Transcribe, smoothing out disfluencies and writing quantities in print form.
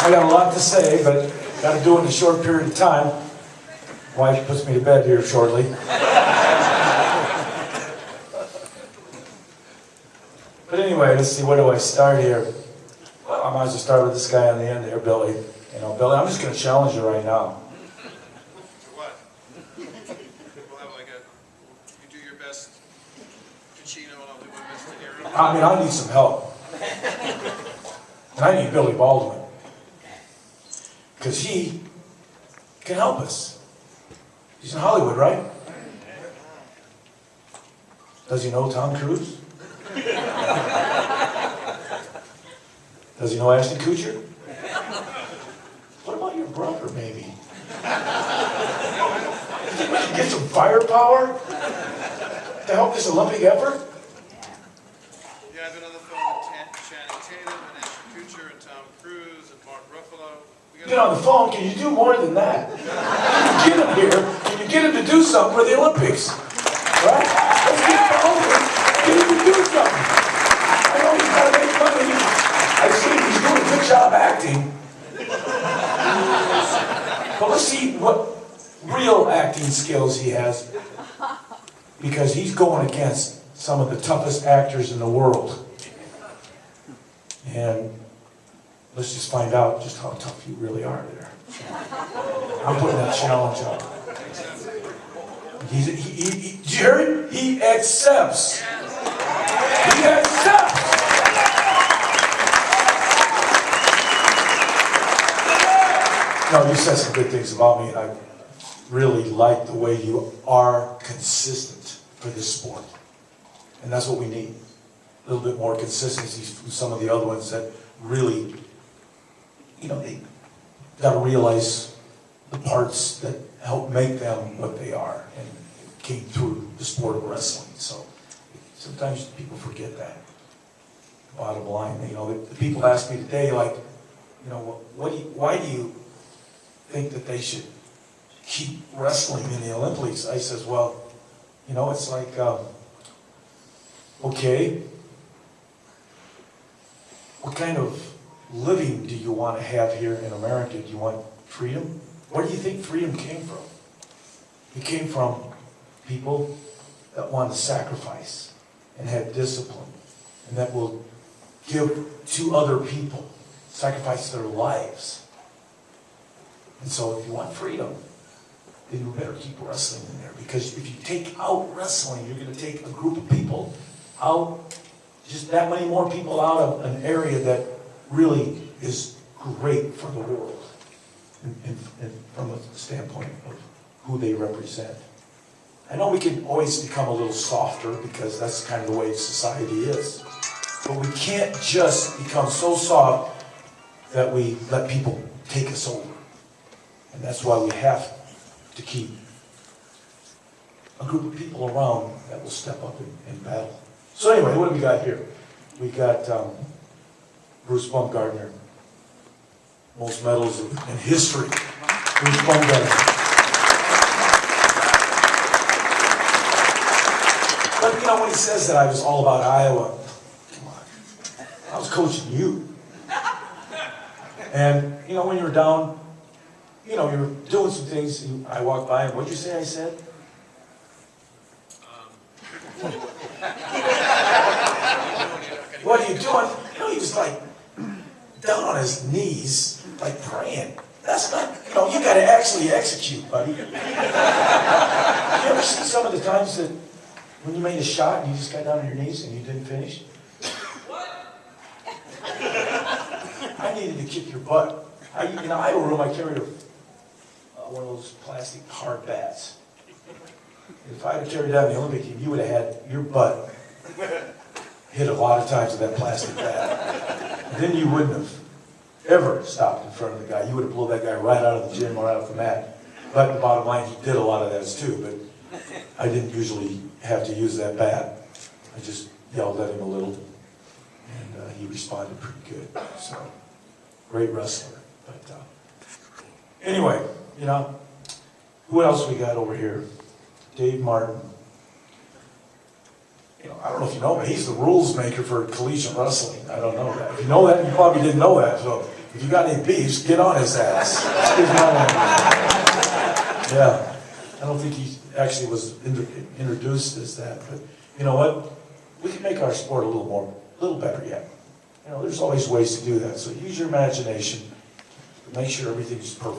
I got a lot to say, but got to do it in a short period of time. Wife puts me to bed here shortly. But anyway, let's see, where do I start here? Well, I might as well start with this guy on the end there, Billy. You know, Billy, I'm just going to challenge you right now. For what? We'll have like a, you do your best Pacino and I'll do my best De Niro. I mean, I need some help. And I need Billy Baldwin. Because he can help us. He's in Hollywood, right? Does he know Tom Cruise? Does he know Ashton Kutcher? What about your brother, maybe? You think we can get some firepower to help this Olympic effort? Yeah, I've been on the phone with Channing Tatum and Ashton Kutcher and Tom Cruise and Mark Ruffalo. Get on the phone, can you do more than that? Can you get him here? Can you get him to do something for the Olympics? Right? Let's get Baldwin. Get him to do something. I know he's got to make money. I see he's doing a good job acting. But let's see what real acting skills he has. Because he's going against some of the toughest actors in the world. And let's just find out just how tough you really are there. I'm putting that challenge up. Did you hear it? He accepts. He accepts. No, you said some good things about me, and I really like the way you are consistent for this sport. And that's what we need. A little bit more consistency from some of the other ones that really, you know, they got to realize the parts that help make them what they are and came through the sport of wrestling. So sometimes people forget that. Bottom line, you know, the people ask me today, like, you know, why do you think that they should keep wrestling in the Olympics? I says, well, you know, it's like, okay, what kind of living do you want to have here in America? Do you want freedom? Where do you think freedom came from? It came from people that want to sacrifice and have discipline and that will give to other people, sacrifice their lives. And so if you want freedom, then you better keep wrestling in there. Because if you take out wrestling, you're going to take a group of people out, just that many more people out of an area that really is great for the world. And from a standpoint of who they represent. I know we can always become a little softer because that's kind of the way society is. But we can't just become so soft that we let people take us over. And that's why we have to keep a group of people around that will step up and battle. So anyway, what do we got here? We got Bruce Baumgartner. Most medals in history. Bruce Baumgartner. But you know, when he says that I was all about Iowa, come on, I was coaching you. And you know, when you were down, you know, you were doing some things, and I walked by, and what'd you say I said? What are you doing? You know, he was like down on his knees, like praying. That's not, you know, you got to actually execute, buddy. You ever see some of the times that when you made a shot and you just got down on your knees and you didn't finish? I needed to kick your butt. In the Iowa room, I carried one of those plastic hard bats. If I had carried that in the Olympic team, you would have had your butt hit a lot of times with that plastic bat. Then you wouldn't have ever stopped in front of the guy. You would have blown that guy right out of the gym or out of the mat. But the bottom line, he did a lot of those too, but I didn't usually have to use that bat. I just yelled at him a little, and he responded pretty good. So, great wrestler. But anyway, you know, who else we got over here? Dave Martin. You know, I don't know if you know, but he's the rules maker for collegiate wrestling. I don't know that. If you know that, you probably didn't know that. So If you got any beefs, get on his ass. Excuse my language. Yeah, I don't think he actually was introduced as that, but you know what? We can make our sport a little better yet. You know, there's always ways to do that, so use your imagination to make sure everything's perfect.